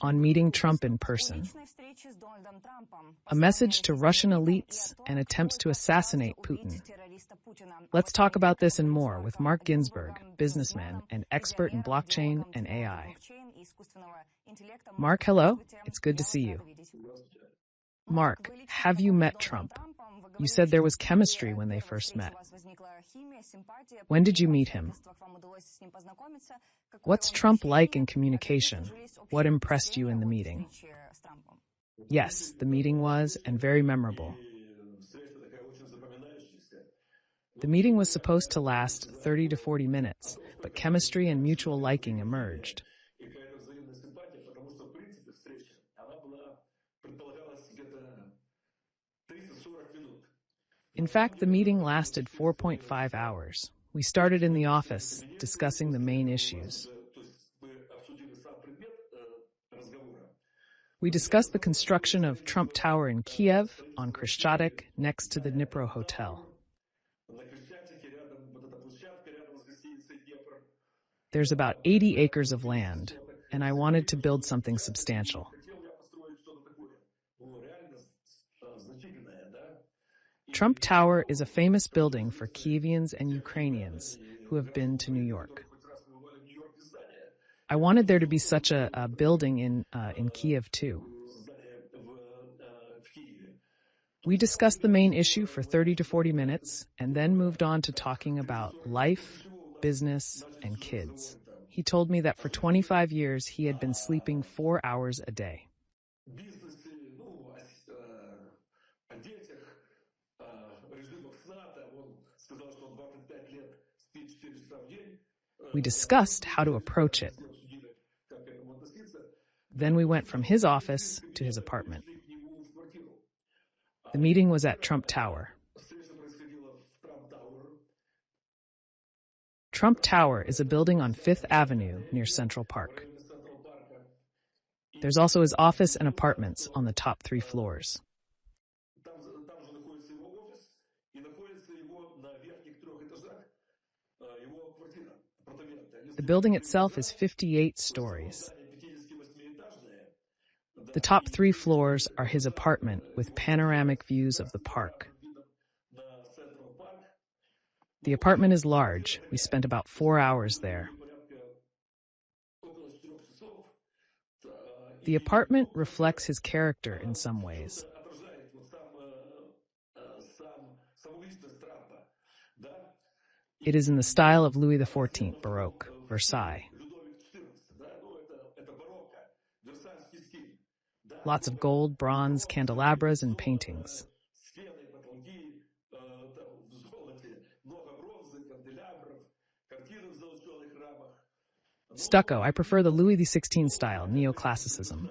on meeting Trump in person. A message to Russian elites and attempts to assassinate Putin. Let's talk about this and more with Mark Ginzburg, businessman and expert in blockchain and AI. Mark, hello. It's good to see you. Mark, have you met Trump? You said there was chemistry when they first met. When did you meet him? What's Trump like in communication? What impressed you in the meeting? Yes, the meeting was, and very memorable. The meeting was supposed to last 30 to 40 minutes, but chemistry and mutual liking emerged. In fact, the meeting lasted 4.5 hours. We started in the office, discussing the main issues. We discussed the construction of Trump Tower in Kiev, on Krещатик, next to the Dnipro Hotel. There's about 80 acres of land, and I wanted to build something substantial. Trump Tower is a famous building for Kievians and Ukrainians who have been to New York. I wanted there to be such a building in Kiev too. We discussed the main issue for 30 to 40 minutes and then moved on to talking about life, business, and kids. He told me that for 25 years he had been sleeping 4 hours a day. We discussed how to approach it. Then we went from his office to his apartment. The meeting was at Trump Tower. Trump Tower is a building on 5th Avenue near Central Park. There's also his office and apartments on the top 3 floors. The building itself is 58 stories. The top 3 floors are his apartment with panoramic views of the park. The apartment is large. We spent about 4 hours there. The apartment reflects his character in some ways. It is in the style of Louis XIV, Baroque, Versailles. Lots of gold, bronze, candelabras, and paintings. Stucco. I prefer the Louis XVI style, neoclassicism.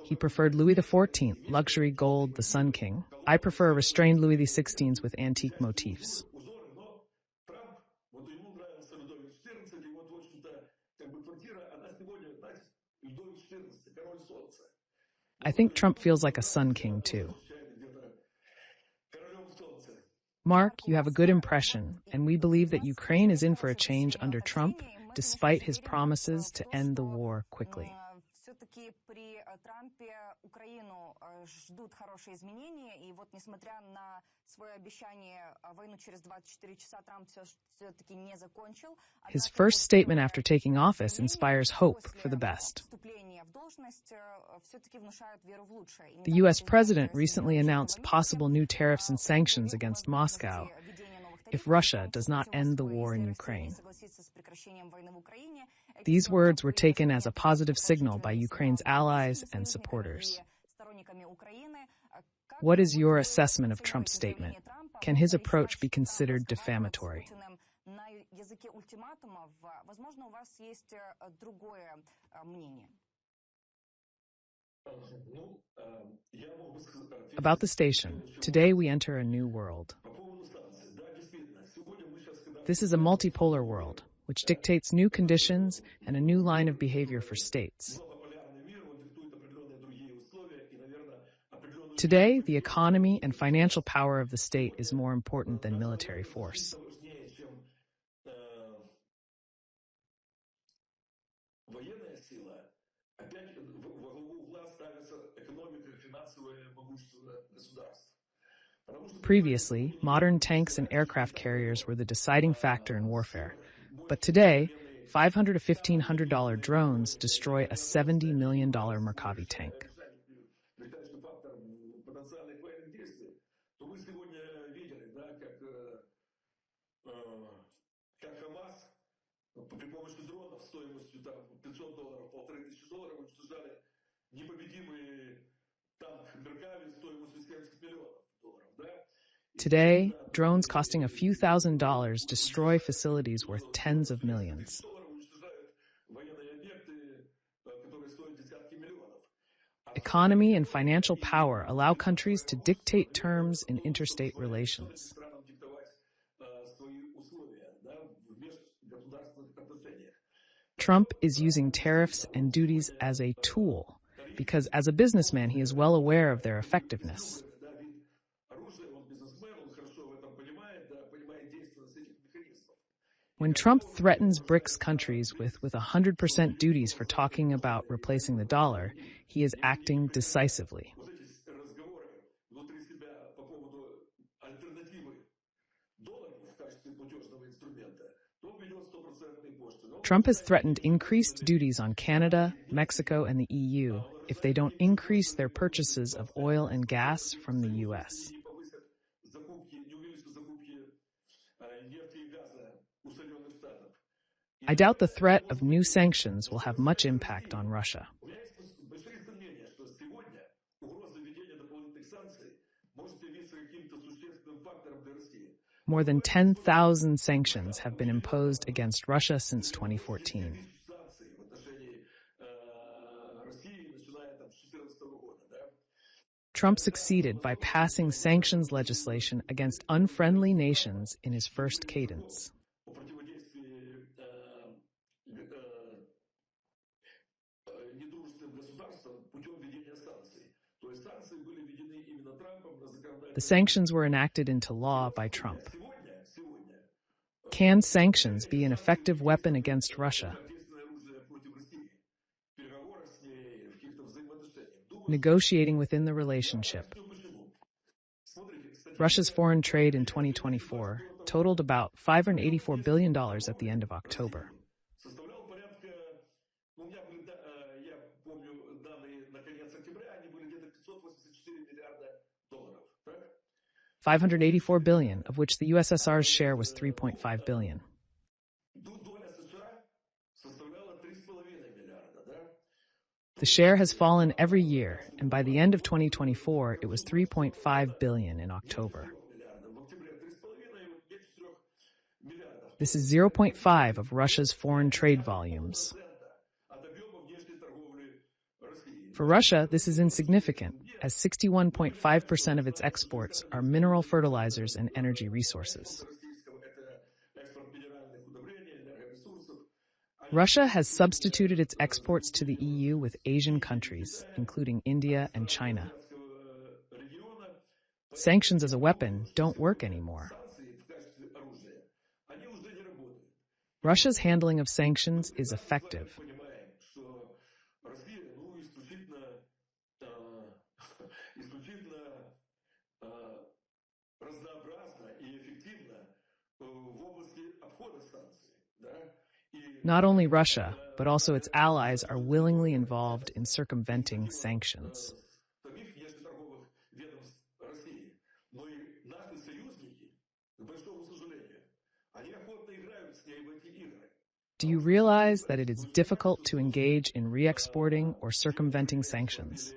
He preferred Louis XIV, luxury gold, the Sun King. I prefer a restrained Louis XVI with antique motifs. I think Trump feels like a Sun King, too. Mark, you have a good impression, and we believe that Ukraine is in for a change under Trump, despite his promises to end the war quickly. His first statement after taking office inspires hope for the best. The U.S. president recently announced possible new tariffs and sanctions against Moscow if Russia does not end the war in Ukraine. These words were taken as a positive signal by Ukraine's allies and supporters. What is your assessment of Trump's statement? Can his approach be considered defamatory? About the station, today we enter a new world. This is a multipolar world, which dictates new conditions and a new line of behavior for states. Today, the economy and financial power of the state is more important than military force. Previously, modern tanks and aircraft carriers were the deciding factor in warfare. But today, $500 to $1,500 drones destroy a $70 million Merkavi tank. Today, drones costing a few $1,000s destroy facilities worth tens of millions. Economy and financial power allow countries to dictate terms in interstate relations. Trump is using tariffs and duties as a tool because, as a businessman, he is well aware of their effectiveness. When Trump threatens BRICS countries with 100% duties for talking about replacing the dollar, he is acting decisively. Trump has threatened increased duties on Canada, Mexico, and the EU if they don't increase their purchases of oil and gas from the U.S. I doubt the threat of new sanctions will have much impact on Russia. More than 10,000 sanctions have been imposed against Russia since 2014. Trump succeeded by passing sanctions legislation against unfriendly nations in his first cadence. The sanctions were enacted into law by Trump. Can sanctions be an effective weapon against Russia? Negotiating within the relationship. Russia's foreign trade in 2024 totaled about $584 billion at the end of October. $584 billion, of which the USSR's share was $3.5 billion. The share has fallen every year, and by the end of 2024, it was $3.5 billion in October. This is 0.5 of Russia's foreign trade volumes. For Russia, this is insignificant, as 61.5% of its exports are mineral fertilizers and energy resources. Russia has substituted its exports to the EU with Asian countries, including India and China. Sanctions as a weapon don't work anymore. Russia's handling of sanctions is effective. Not only Russia, but also its allies are willingly involved in circumventing sanctions. Do you realize that it is difficult to engage in re-exporting or circumventing sanctions?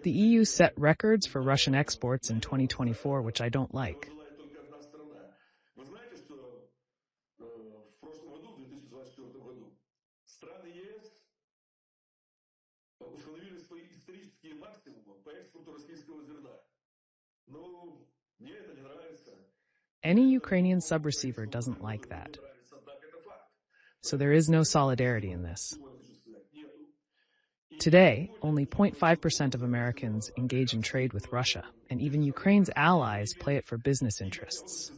The EU set records for Russian exports in 2024, which I don't like. Any Ukrainian subreceiver doesn't like that. So there is no solidarity in this. Today, only 0.5% of Americans engage in trade with Russia, and even Ukraine's allies play it for business interests.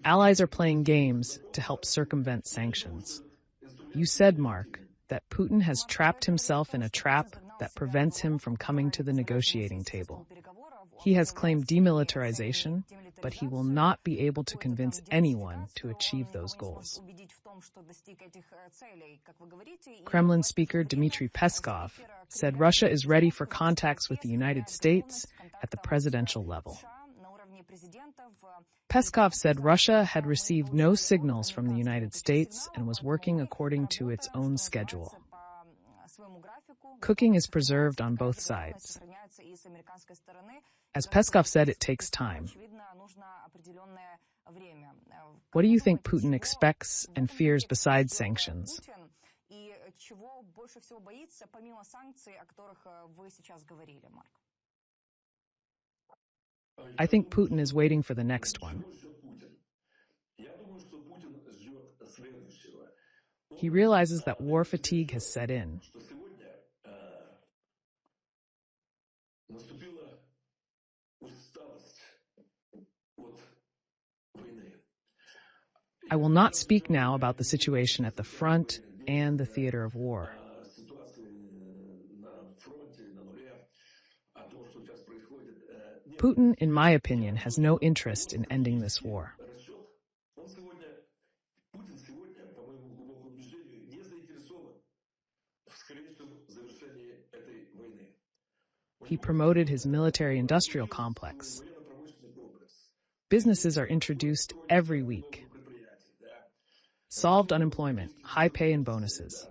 Allies are playing games to help circumvent sanctions. You said, Mark, that Putin has trapped himself in a trap that prevents him from coming to the negotiating table. He has claimed demilitarization, but he will not be able to convince anyone to achieve those goals. Kremlin speaker Dmitry Peskov said Russia is ready for contacts with the United States at the presidential level. Peskov said Russia had received no signals from the United States and was working according to its own schedule. Cooking is preserved on both sides. As Peskov said, it takes time. What do you think Putin expects and fears besides sanctions? I think Putin is waiting for the next one. He realizes that war fatigue has set in. I will not speak now about the situation at the front and the theater of war. Putin, in my opinion, has no interest in ending this war. He promoted his military-industrial complex. Businesses are introduced every week. Solved unemployment, high pay and bonuses.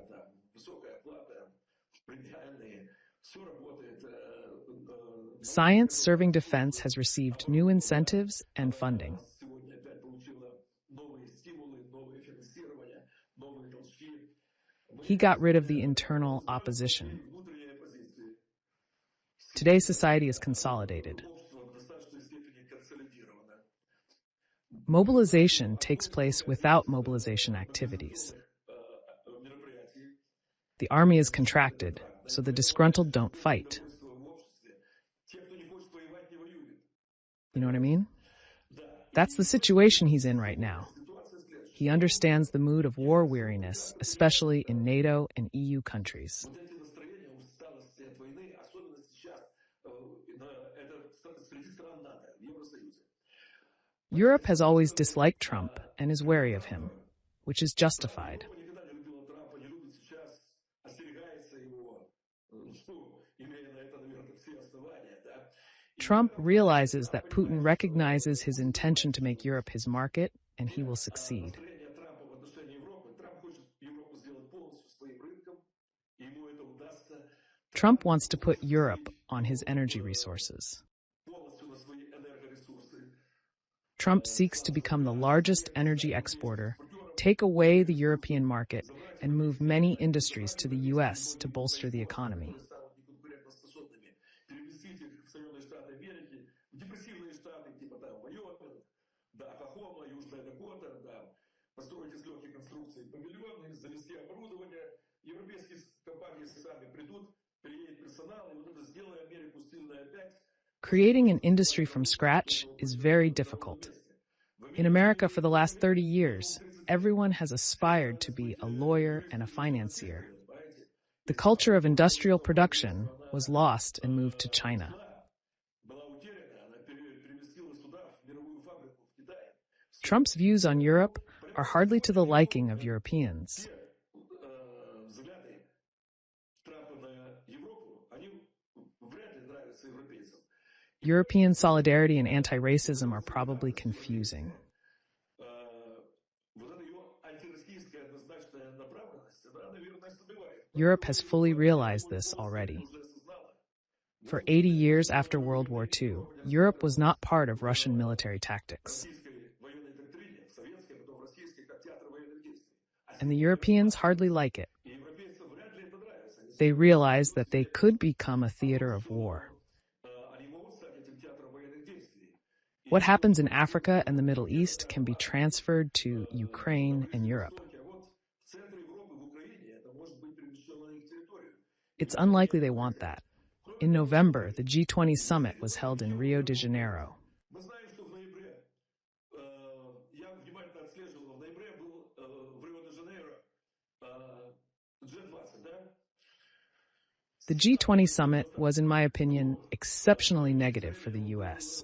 Science serving defense has received new incentives and funding. He got rid of the internal opposition. Today's society is consolidated. Mobilization takes place without mobilization activities. The army is contracted, so the disgruntled don't fight. You know what I mean? That's the situation he's in right now. He understands the mood of war weariness, especially in NATO and EU countries. Europe has always disliked Trump and is wary of him, which is justified. Trump realizes that Putin recognizes his intention to make Europe his market, and he will succeed. Trump wants to put Europe on his energy resources. Trump seeks to become the largest energy exporter, take away the European market, and move many industries to the U.S. to bolster the economy. Creating an industry from scratch is very difficult. In America, for the last 30 years, everyone has aspired to be a lawyer and a financier. The culture of industrial production was lost and moved to China. Trump's views on Europe are hardly to the liking of Europeans. European solidarity and anti-racism are probably confusing. Europe has fully realized this already. For 80 years after World War II, Europe was not part of Russian military tactics. And the Europeans hardly like it. They realize that they could become a theater of war. What happens in Africa and the Middle East can be transferred to Ukraine and Europe. It's unlikely they want that. In November, the G20 summit was held in Rio de Janeiro. The G20 summit was, in my opinion, exceptionally negative for the US.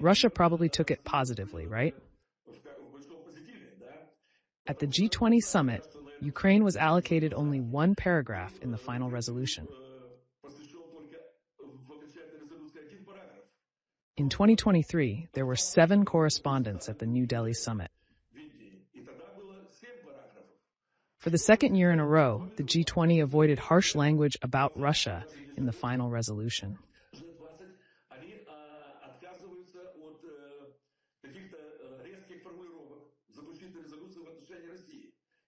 Russia probably took it positively, right? At the G20 summit, Ukraine was allocated only one paragraph in the final resolution. In 2023, there were 7 correspondents at the New Delhi summit. For the second year in a row, the G20 avoided harsh language about Russia in the final resolution.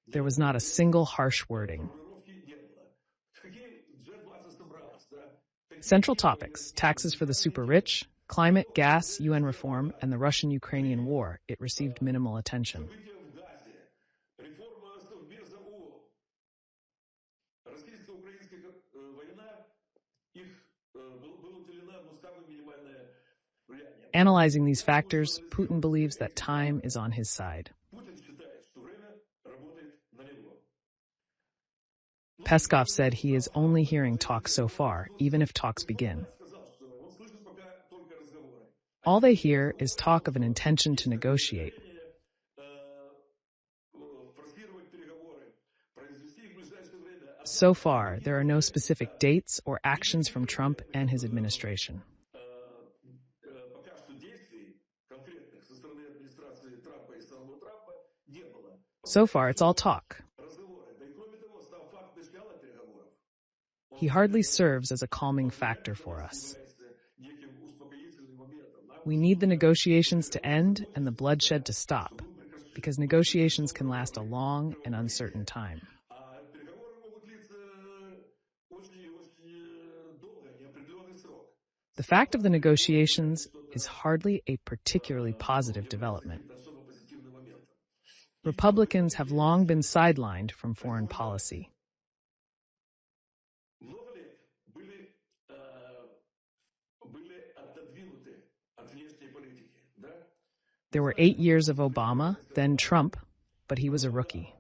There was not a single harsh wording. Central topics: taxes for the super rich, climate, gas, UN reform, and the Russian-Ukrainian war. It received minimal attention. Analyzing these factors, Putin believes that time is on his side. Peskov said he is only hearing talks so far, even if talks begin. All they hear is talk of an intention to negotiate. So far, there are no specific dates or actions from Trump and his administration. So far, it's all talk. He hardly serves as a calming factor for us. We need the negotiations to end and the bloodshed to stop, because negotiations can last a long and uncertain time. The fact of the negotiations is hardly a particularly positive development. Republicans have long been sidelined from foreign policy. There were 8 years of Obama, then Trump, but he was a rookie.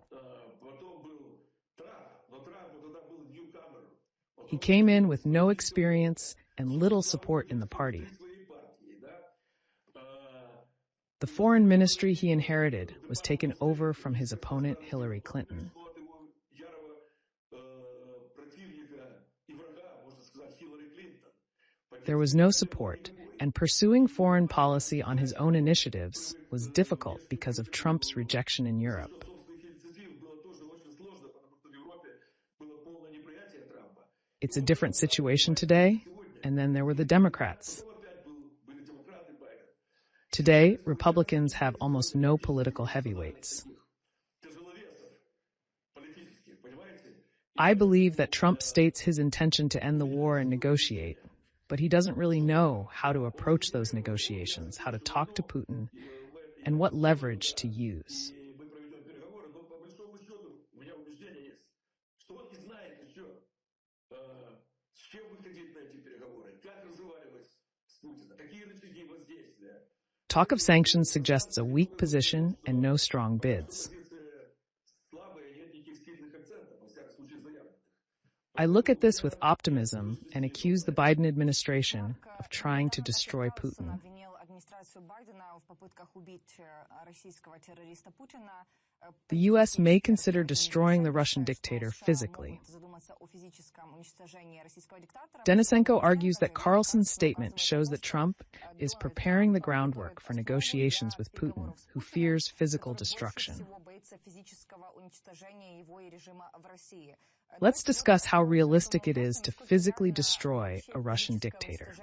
He came in with no experience and little support in the party. The foreign ministry he inherited was taken over from his opponent, Hillary Clinton. There was no support, and pursuing foreign policy on his own initiatives was difficult because of Trump's rejection in Europe. It's a different situation today, and then there were the Democrats. Today, Republicans have almost no political heavyweights. I believe that Trump states his intention to end the war and negotiate, but he doesn't really know how to approach those negotiations, how to talk to Putin, and what leverage to use. Talk of sanctions suggests a weak position and no strong bids. I look at this with optimism and accuse the Biden administration of trying to destroy Putin. The U.S. may consider destroying the Russian dictator physically. Denisenko argues that Carlson's statement shows that Trump is preparing the groundwork for negotiations with Putin, who fears physical destruction. Let's discuss how realistic it is to physically destroy a Russian dictator.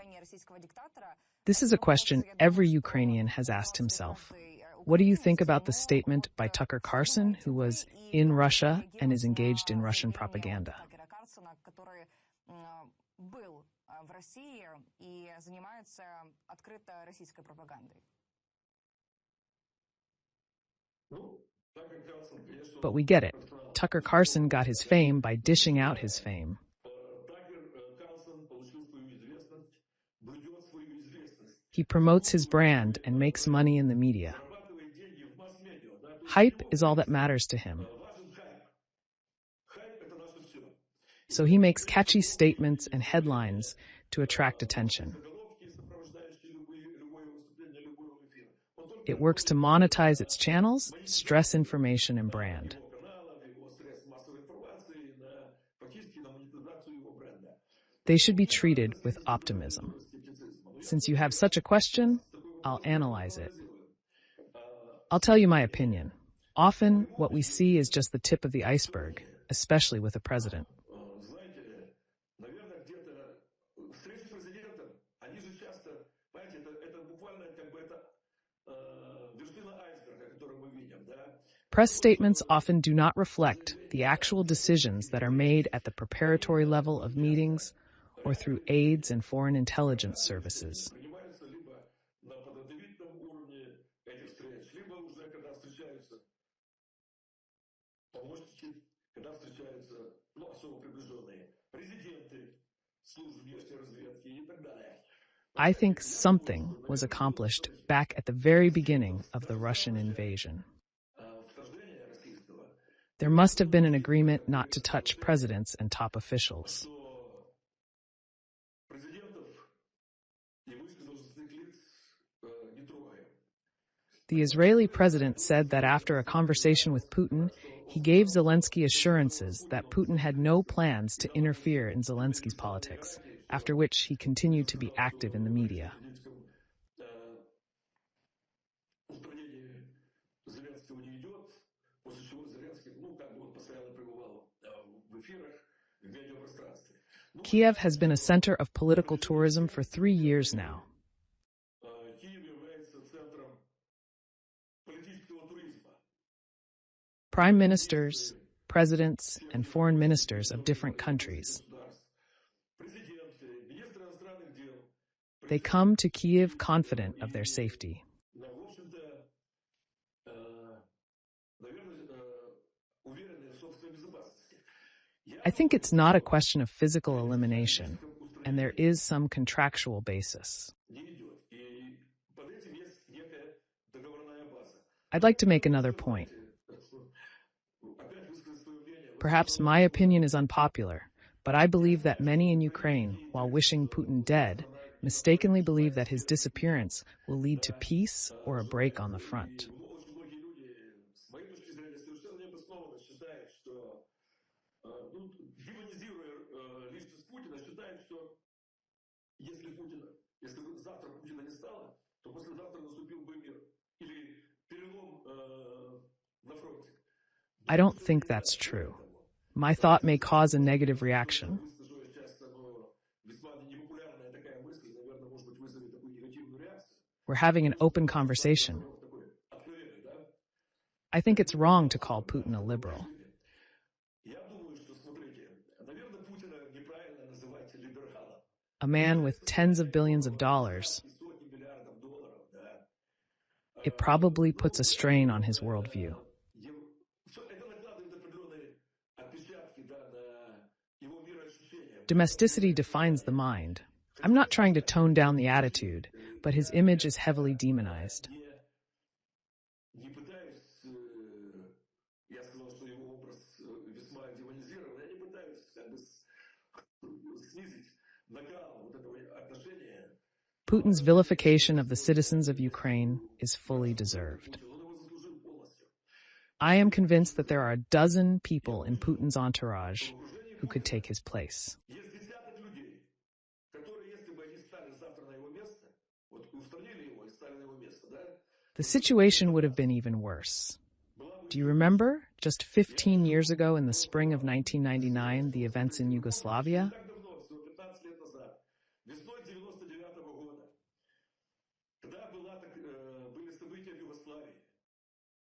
This is a question every Ukrainian has asked himself. What do you think about the statement by Tucker Carlson, who was in Russia and is engaged in Russian propaganda? But we get it. Tucker Carlson got his fame by dishing out his fame. He promotes his brand and makes money in the media. Hype is all that matters to him. So he makes catchy statements and headlines to attract attention. It works to monetize its channels, stress information, and brand. They should be treated with optimism. Since you have such a question, I'll analyze it. I'll tell you my opinion. Often, what we see is just the tip of the iceberg, especially with a president. Press statements often do not reflect the actual decisions that are made at the preparatory level of meetings or through aides and foreign intelligence services. I think something was accomplished back at the very beginning of the Russian invasion. There must have been an agreement not to touch presidents and top officials. The Israeli president said that after a conversation with Putin, he gave Zelensky assurances that Putin had no plans to interfere in Zelensky's politics, after which he continued to be active in the media. Kiev has been a center of political tourism for 3 years now. Prime ministers, presidents, and foreign ministers of different countries. They come to Kiev confident of their safety. I think it's not a question of physical elimination, and there is some contractual basis. I'd like to make another point. Perhaps my opinion is unpopular, but I believe that many in Ukraine, while wishing Putin dead, mistakenly believe that his disappearance will lead to peace or a break on the front. I don't think that's true. My thought may cause a negative reaction. We're having an open conversation. I think it's wrong to call Putin a liberal. A man with tens of billions of dollars. It probably puts a strain on his worldview. Domesticity defines the mind. I'm not trying to tone down the attitude, but his image is heavily demonized. Putin's vilification of the citizens of Ukraine is fully deserved. I am convinced that there are a dozen people in Putin's entourage who could take his place. The situation would have been even worse. Do you remember, just 15 years ago in the spring of 1999, the events in Yugoslavia?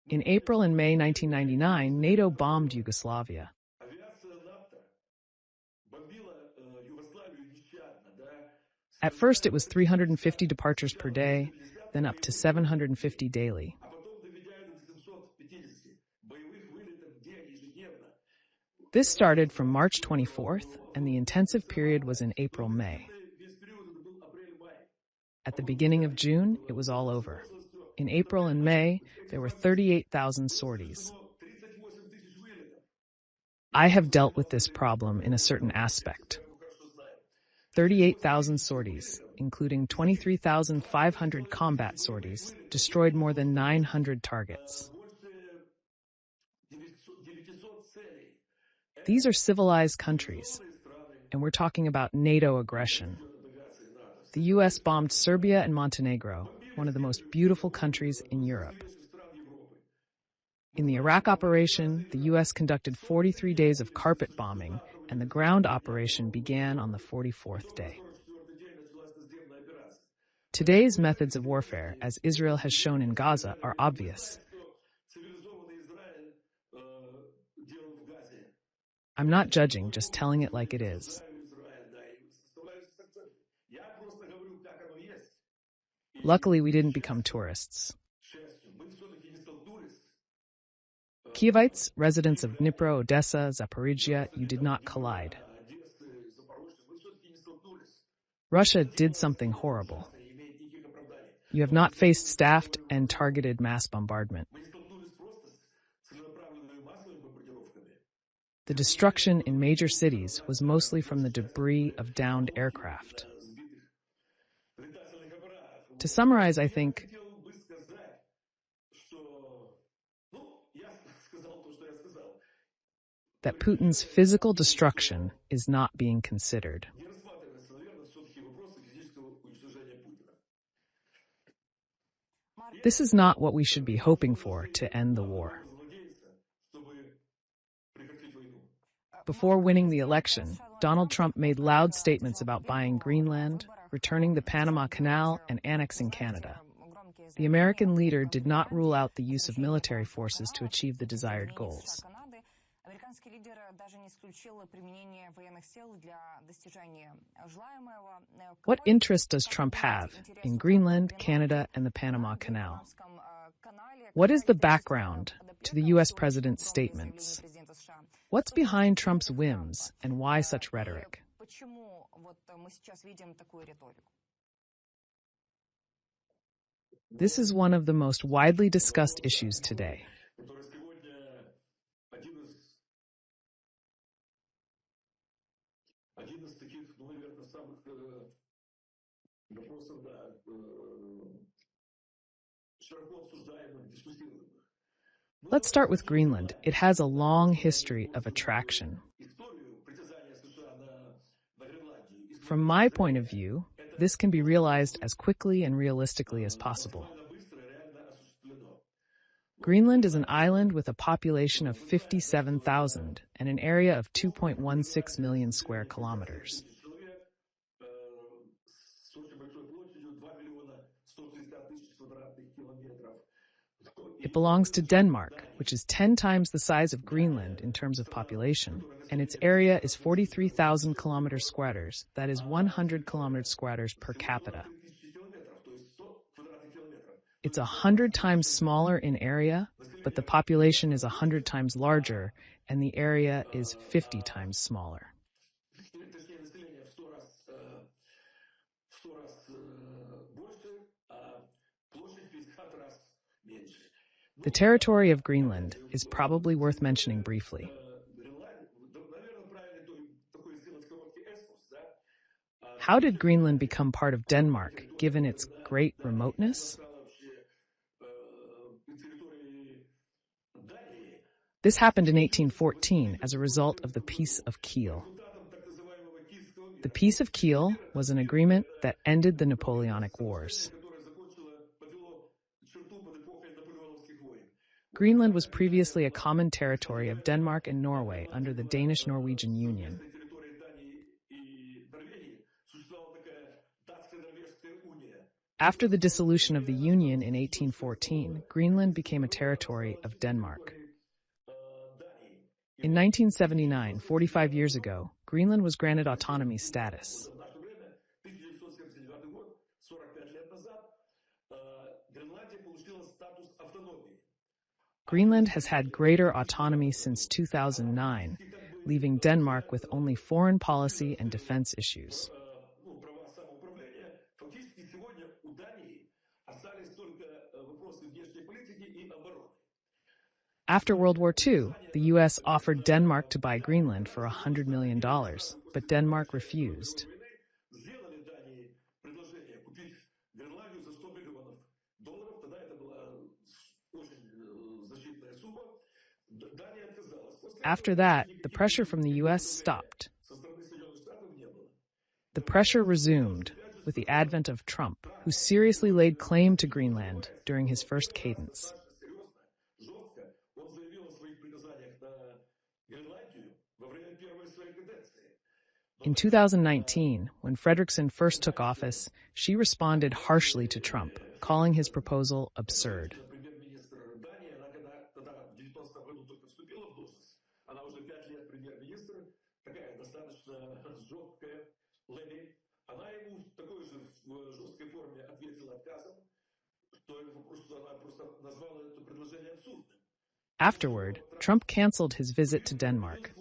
In April and May 1999, NATO bombed Yugoslavia. At first, it was 350 departures per day, then up to 750 daily. This started from March 24th, and the intensive period was in April-May. At the beginning of June, it was all over. In April and May, there were 38,000 sorties. I have dealt with this problem in a certain aspect. 38,000 sorties, including 23,500 combat sorties, destroyed more than 900 targets. These are civilized countries, and we're talking about NATO aggression. The U.S. bombed Serbia and Montenegro, one of the most beautiful countries in Europe. In the Iraq operation, the U.S. conducted 43 days of carpet bombing, and the ground operation began on the 44th day. Today's methods of warfare, as Israel has shown in Gaza, are obvious. I'm not judging, just telling it like it is. Luckily, we didn't become tourists. Kievites, residents of Dnipro, Odessa, Zaporizhia, you did not collide. Russia did something horrible. You have not faced staffed and targeted mass bombardment. The destruction in major cities was mostly from the debris of downed aircraft. To summarize, I think that Putin's physical destruction is not being considered. This is not what we should be hoping for to end the war. Before winning the election, Donald Trump made loud statements about buying Greenland, returning the Panama Canal, and annexing Canada. The American leader did not rule out the use of military forces to achieve the desired goals. What interest does Trump have in Greenland, Canada, and the Panama Canal? What is the background to the U.S. president's statements? What's behind Trump's whims, and why such rhetoric? This is one of the most widely discussed issues today. Let's start with Greenland. It has a long history of attraction. From my point of view, this can be realized as quickly and realistically as possible. Greenland is an island with a population of 57,000 and an area of 2.16 million square kilometers. It belongs to Denmark, which is 10 times the size of Greenland in terms of population, and its area is 43,000 kilometers squares, that is 100 kilometers squares per capita. It's 100 times smaller in area, but the population is 100 times larger, and the area is 50 times smaller. The territory of Greenland is probably worth mentioning briefly. How did Greenland become part of Denmark, given its great remoteness? This happened in 1814 as a result of the Peace of Kiel. The Peace of Kiel was an agreement that ended the Napoleonic Wars. Greenland was previously a common territory of Denmark and Norway under the Danish-Norwegian Union. After the dissolution of the Union in 1814, Greenland became a territory of Denmark. In 1979, 45 years ago, Greenland was granted autonomy status. Greenland has had greater autonomy since 2009, leaving Denmark with only foreign policy and defense issues. After World War II, the U.S. offered Denmark to buy Greenland for $100 million, but Denmark refused. After that, the pressure from the U.S. stopped. The pressure resumed with the advent of Trump, who seriously laid claim to Greenland during his first cadence. In 2019, when Frederickson first took office, she responded harshly to Trump, calling his proposal absurd. Afterward, Trump canceled his visit to Denmark.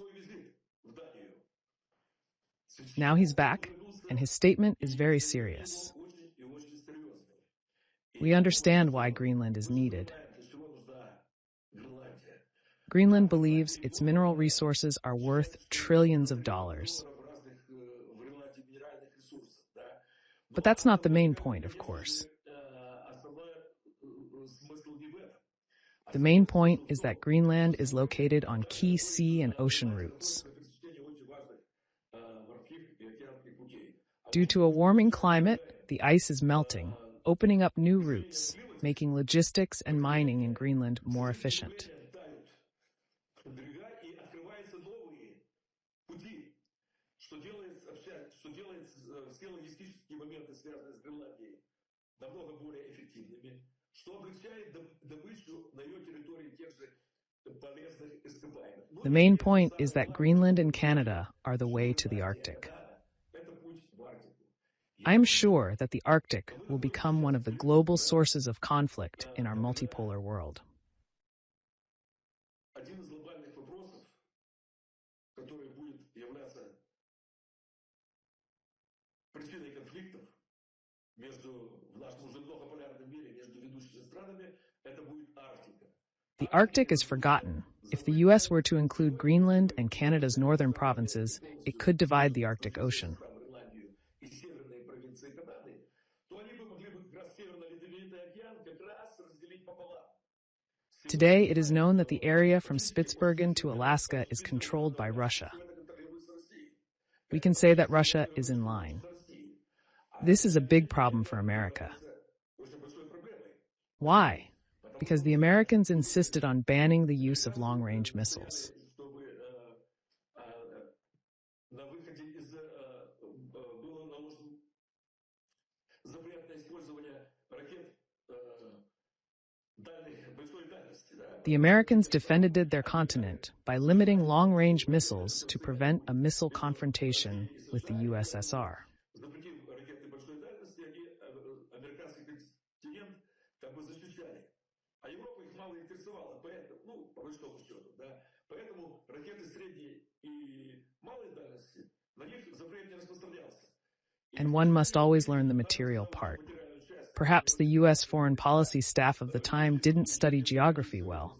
Now he's back, and his statement is very serious. We understand why Greenland is needed. Greenland believes its mineral resources are worth trillions of dollars. But that's not the main point, of course. The main point is that Greenland is located on key sea and ocean routes. Due to a warming climate, the ice is melting, opening up new routes, making logistics and mining in Greenland more efficient. The main point is that Greenland and Canada are the way to the Arctic. I'm sure that the Arctic will become one of the global sources of conflict in our multipolar world. The Arctic is forgotten. If the U.S. were to include Greenland and Canada's northern provinces, it could divide the Arctic Ocean. Today, it is known that the area from Spitsbergen to Alaska is controlled by Russia. We can say that Russia is in line. This is a big problem for America. Why? Because the Americans insisted on banning the use of long-range missiles. The Americans defended their continent by limiting long-range missiles to prevent a missile confrontation with the USSR. And one must always learn the material part. Perhaps the U.S. foreign policy staff of the time didn't study geography well.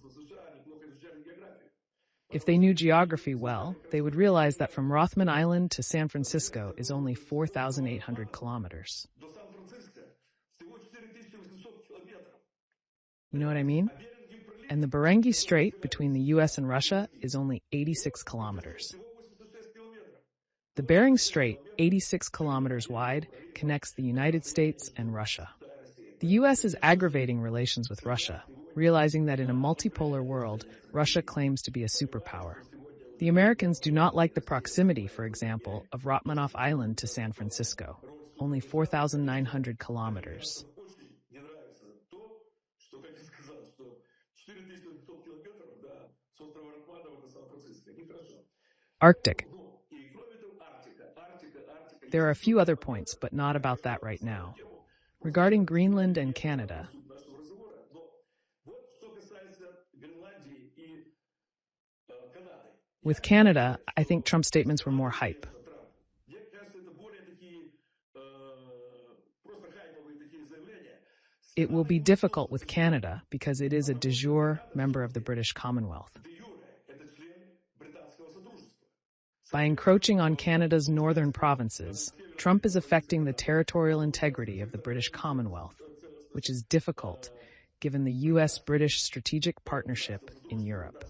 If they knew geography well, they would realize that from Rothman Island to San Francisco is only 4,800 kilometers. You know what I mean? And the Bering Strait between the U.S. and Russia is only 86 kilometers. The Bering Strait, 86 kilometers wide, connects the United States and Russia. The U.S. is aggravating relations with Russia, realizing that in a multipolar world, Russia claims to be a superpower. The Americans do not like the proximity, for example, of Rotmanoff Island to San Francisco, only 4,900 kilometers. Arctic. There are a few other points, but not about that right now. Regarding Greenland and Canada, with Canada, I think Trump's statements were more hype. It will be difficult with Canada because it is a de jure member of the British Commonwealth. By encroaching on Canada's northern provinces, Trump is affecting the territorial integrity of the British Commonwealth, which is difficult given the U.S.-British strategic partnership in Europe.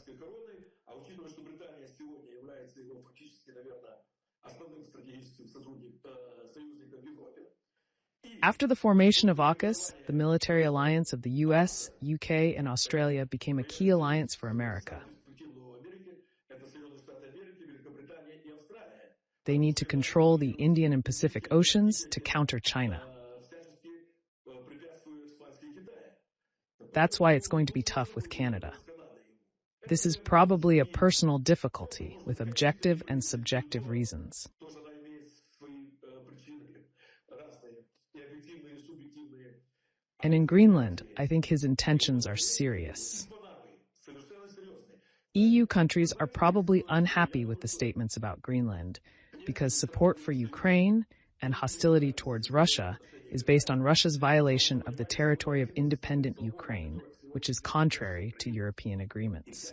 After the formation of AUKUS, the military alliance of the US, UK, and Australia became a key alliance for America. They need to control the Indian and Pacific Oceans to counter China. That's why it's going to be tough with Canada. This is probably a personal difficulty with objective and subjective reasons. And in Greenland, I think his intentions are serious. EU countries are probably unhappy with the statements about Greenland because support for Ukraine and hostility towards Russia is based on Russia's violation of the territory of independent Ukraine, which is contrary to European agreements.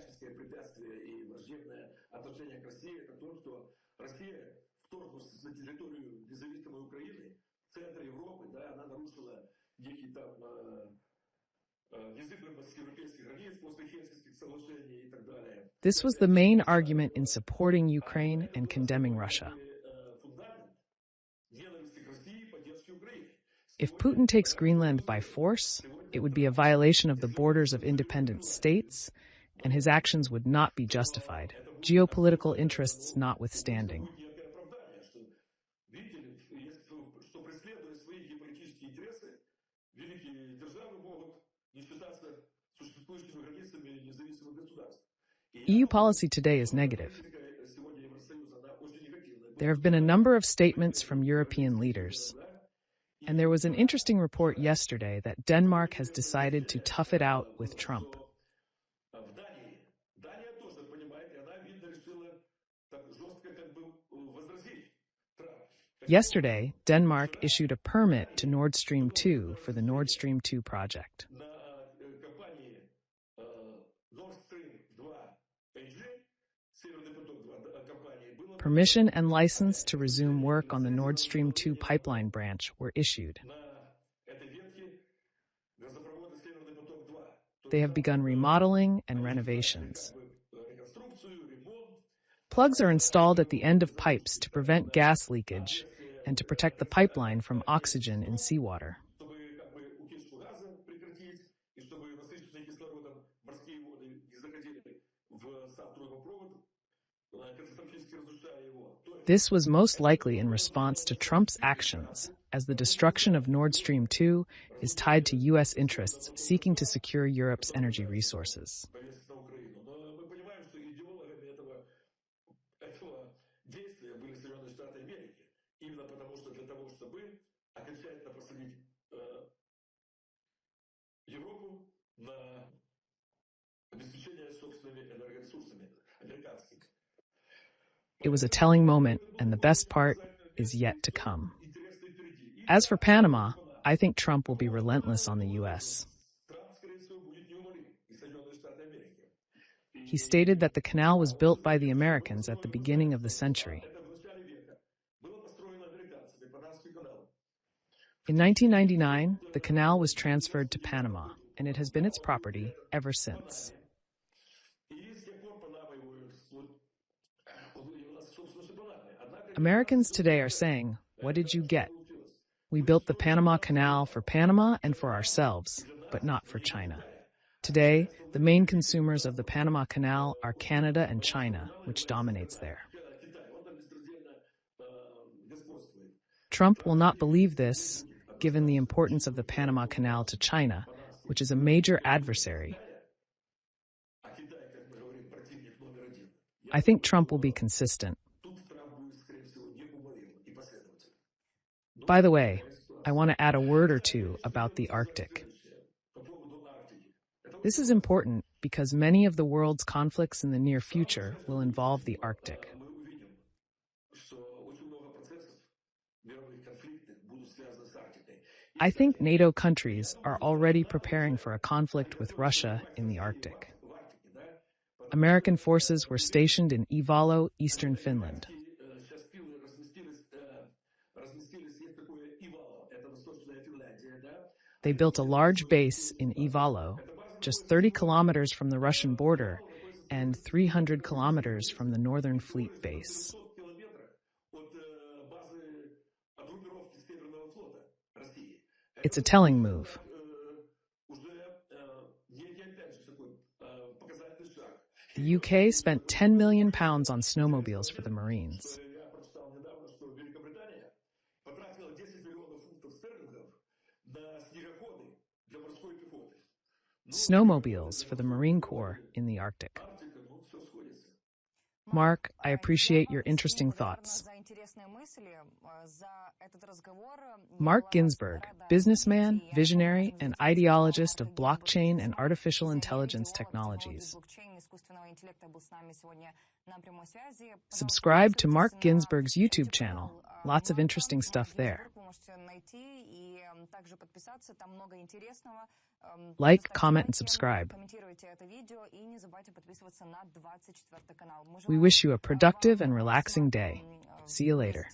This was the main argument in supporting Ukraine and condemning Russia. If Putin takes Greenland by force, it would be a violation of the borders of independent states, and his actions would not be justified, geopolitical interests notwithstanding. EU policy today is negative. There have been a number of statements from European leaders. And there was an interesting report yesterday that Denmark has decided to tough it out with Trump. Yesterday, Denmark issued a permit to Nord Stream 2 for the Nord Stream 2 project. Permission and license to resume work on the Nord Stream 2 pipeline branch were issued. They have begun remodeling and renovations. Plugs are installed at the end of pipes to prevent gas leakage and to protect the pipeline from oxygen in seawater. This was most likely in response to Trump's actions, as the destruction of Nord Stream 2 is tied to U.S. interests seeking to secure Europe's energy resources. It was a telling moment, and the best part is yet to come. As for Panama, I think Trump will be relentless on the U.S. He stated that the canal was built by the Americans at the beginning of the century. In 1999, the canal was transferred to Panama, and it has been its property ever since. Americans today are saying, "What did you get? We built the Panama Canal for Panama and for ourselves, but not for China." Today, the main consumers of the Panama Canal are Canada and China, which dominates there. Trump will not believe this, given the importance of the Panama Canal to China, which is a major adversary. I think Trump will be consistent. By the way, I want to add a word or two about the Arctic. This is important because many of the world's conflicts in the near future will involve the Arctic. I think NATO countries are already preparing for a conflict with Russia in the Arctic. American forces were stationed in Ivalo, eastern Finland. They built a large base in Ivalo, just 30 kilometers from the Russian border and 300 kilometers from the Northern Fleet base. It's a telling move. The UK spent £10 million on snowmobiles for the Marines. Snowmobiles for the Marine Corps in the Arctic. Mark, I appreciate your interesting thoughts. Mark Ginzburg, businessman, visionary, and ideologist of blockchain and artificial intelligence technologies. Subscribe to Mark Ginzburg's YouTube channel. Lots of interesting stuff there. Like, comment, and subscribe. We wish you a productive and relaxing day. See you later.